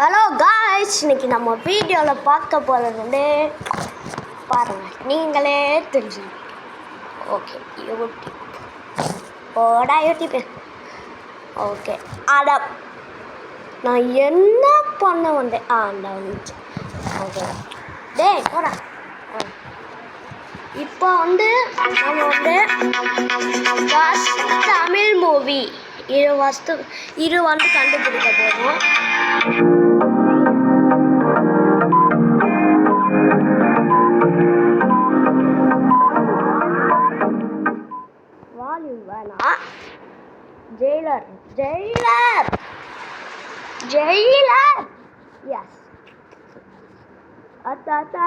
Hello guys, இன்னைக்கு நம்ம வீடியோவில் பார்க்க போகிறது வந்து பாருங்கள், நீங்களே தெரிஞ்சு. ஓகே, யூடியூப் போடா யூடியூப். ஓகே, அட நான் என்ன பண்ண வந்தேன்? அந்த வந்துச்சு. ஓகே டேய் போடா. இப்போ வந்து நம்ம வந்து தமிழ் மூவி இது வந்து கண்டுபிடிக்க போகிறோம். வால்யூம் வேணாம். ஜெயிலர் ஜெயிலர் ஜெயிலர் எஸ். அர்த்தம்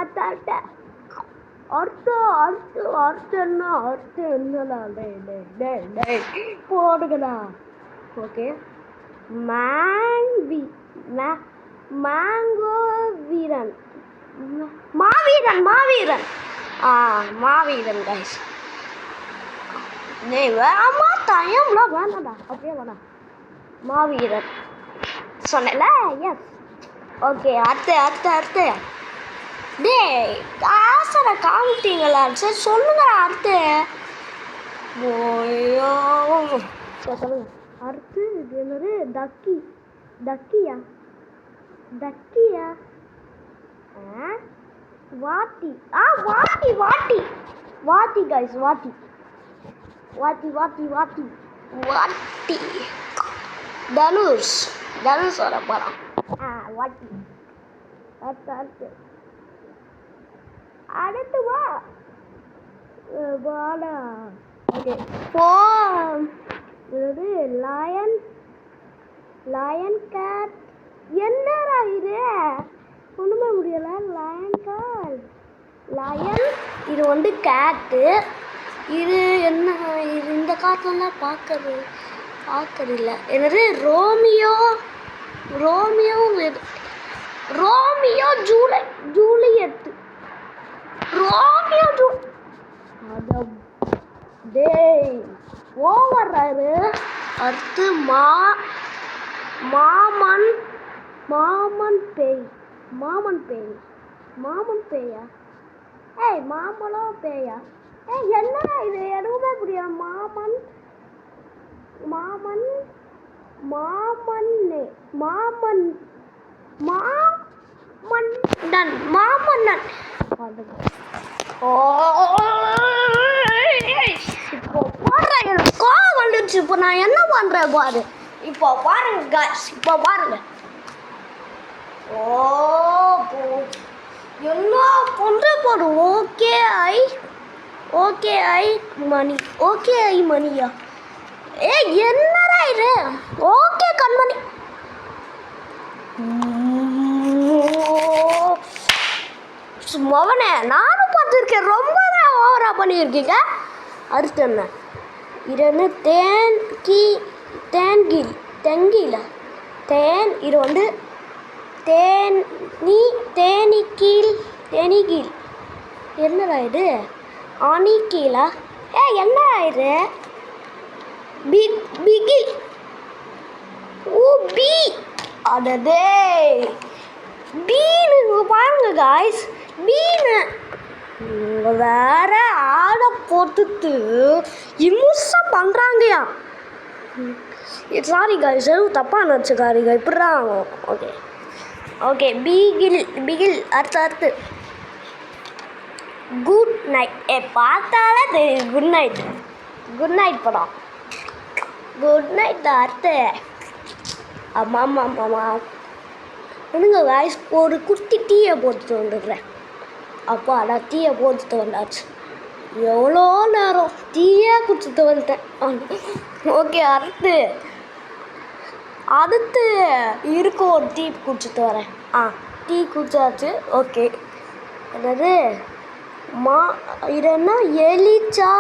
என்னடா? போடுங்கடா. ஓகே, மேங்கோ வீரன், மாவீரன் மாவீரன் கைஸ். வேணாமா? டைம்லாம் வேணாடா, அப்படியே வேணாம். மாவீரன் சொன்னல. எஸ். ஓகே, அடுத்து டேய் காசை காமிட்டீங்களா? சரி சொல்லுங்க அடுத்து. ஓயோ சொல்லுங்க அடுத்து. இது என்னது? டக்கியா வாட்டி வாட்டி கைஸ். வாட்டி தனுஷ் வர போகிறான். வாட்டி. அடுத்து வாடா. ஓகே, இது லயன் கேட். என்னடா இது? ஒன்றுமே முடியல. லயன் இது வந்து கேட்டு. இது என்ன? இது இந்த காட்டெல்லாம் பார்க்கறது இல்லை. என்னது? Romeo Juliet. டேய் ஓவர்றாரு. அடுத்து மாமன் பேயா? ஏய் மாமனும் பேயா? ஏய் என்னடா இது? எதுவுமே புரியல. மாமன்னன். இப்போ போடுற எனக்கு கோவம் வந்துடுச்சு. இப்போ நான் என்ன பண்றேன் பாரு. இப்போ பாருங்க guys, இப்போ பாருங்க. என்ன பண்ற பாரு. ஓகே ஐ மணியா? ஏய் என்னடா இது? ஓகே கண்மணி. சும்மாவனே நானும் பார்த்துருக்கேன். ரொம்ப ஓவரா பண்ணியிருக்கீங்க. அடுத்து என்ன? இது வந்து தேன். இது வந்து தேனீக்கீழ். என்னடா இது? அணிக்கீழா? என்னடா இது? பிகில். பி. அடடே பீனு பாருங்க காய்ஸ். பீனு வேற ஆடை போட்டுட்டு இம்முசம் பண்ணுறாங்கயா. சாரி காய்ஸ், எதுவும் தப்பாக நினச்சிக்காரிங்க. இப்படிதான். ஓகே பிகில். அடுத்து குட் நைட். பார்த்தாலே தெரியும். குட் நைட் படம். Good night. அடுத்து ஆமாம் என்னங்க காய்ஸ், ஒரு குட்டி டீயை போட்டுட்டு வந்துடுறேன். அப்போ அதான் டீயை போட்டுட்டு வந்தாச்சு. எவ்வளோ நேரம் டீயே குடிச்சிட்டு வந்துட்டேன். ஓகே, அடுத்து இருக்கும். ஒரு டீ குடிச்சிட்டு வரேன். டீ குடிச்சாச்சு. ஓகே, என்னது? இது என்ன? எலிச்சா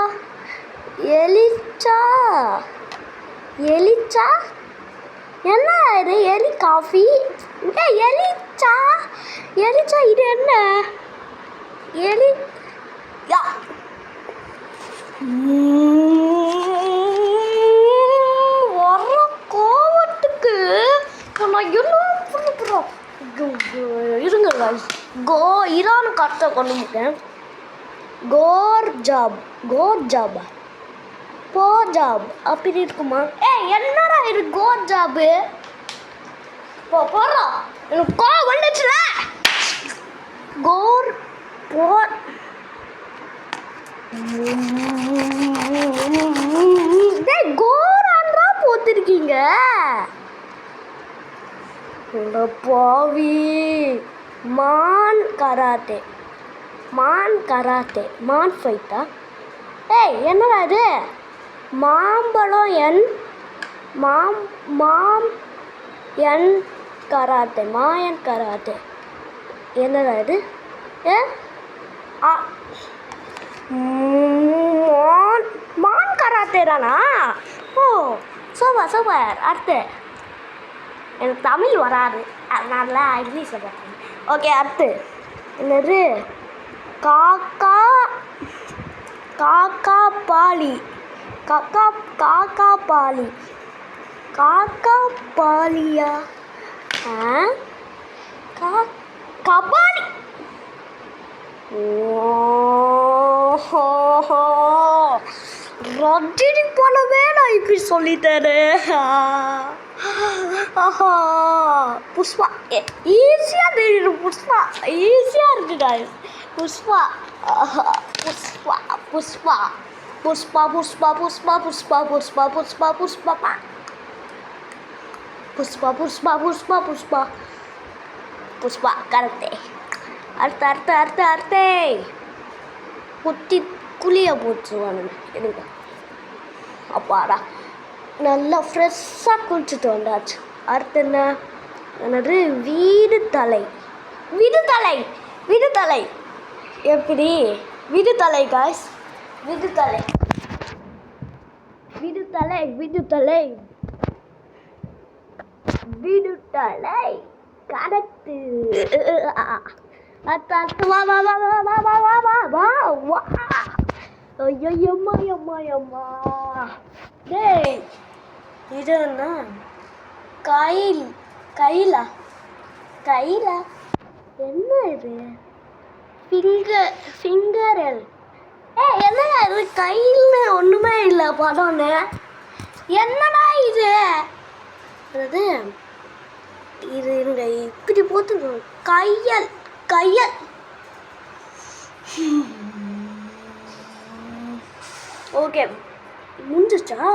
என்ன இது? எலி காஃபி. எலிச்சா. இது என்ன? எலி வர கோவத்துக்கு நான் என்ன பண்ணுறோம்? இருங்க guys. இரானு கரெக்டாக கொண்டு முடிட்டேன். கோர்ஜாப் போஜாப் அப்படி இருக்குமா? என்னடா இது கோர்ஜாபு? போறா எனக்கு கோவம் வந்துச்சுல. கோரான்றா போத்திருக்கீங்க பாவி. மான் கராத்தே மான் ஃபைட்டா? என்னடா இது? மாம்பழம் என் கராத்தே மாயன் கராத்தே. என்னடா இது? மான் கராத்தே தானா? சூப்பர். அடுத்து எனக்கு தமிழ் வராது, அதனால இங்கிலீஷ் சொல்கிறேன். ஓகே, அடுத்து என்னது? காக்கா பாலியா? கபாலி. ரஜினி படமே நான் இப்படி சொல்லித்தரேன். புஷ்பா ஈஸியாக தெரியும். ஈஸியாக இருக்கு guys. புஷ்பா கரெக்டே. அடுத்த குத்தி குளிய போட்டுருவானுங்க. எடுங்க. அப்பாடா, நல்லா ஃப்ரெஷ்ஷாக குளிச்சுட்டு வந்தாச்சு. அடுத்து என்னது? விடுதலை எப்படி? விடுதலை guys. விடுதலை கரெக்டு. அடுத்து வா. ஐயம்மா. டேய், இது என்ன? கைலா என்ன இது? ஃபிங்கரல். என்னடா இது? கையில் ஒன்றுமே இல்லை படம்னு. என்னடா இது? அதாவது இது இருங்க, இப்படி போட்டுருக்கோம். கையல் ஓகே, முடிஞ்சிச்சா?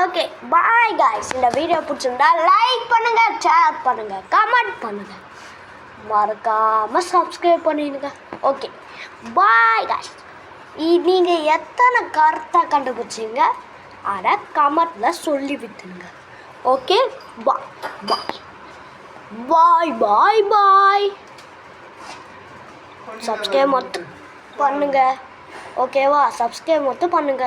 ஓகே, பாய் guys. இந்த வீடியோ பிடிச்சிருந்தா லைக் பண்ணுங்க, ஷேர் பண்ணுங்க, கமெண்ட் பண்ணுங்க, மறக்காம சப்ஸ்கிரைப் பண்ணிடுங்க. ஓகே, பாய் guys. நீங்கள் எத்தனை கரெக்டாக கண்டுபிடிச்சிங்க அதை கமெண்ட்டில் சொல்லி விட்டுருங்க. ஓகே, பாய். சப்ஸ்கிரைப் மட்டும் பண்ணுங்க. ஓகேவா? சப்ஸ்கிரைப் மட்டும் பண்ணுங்க.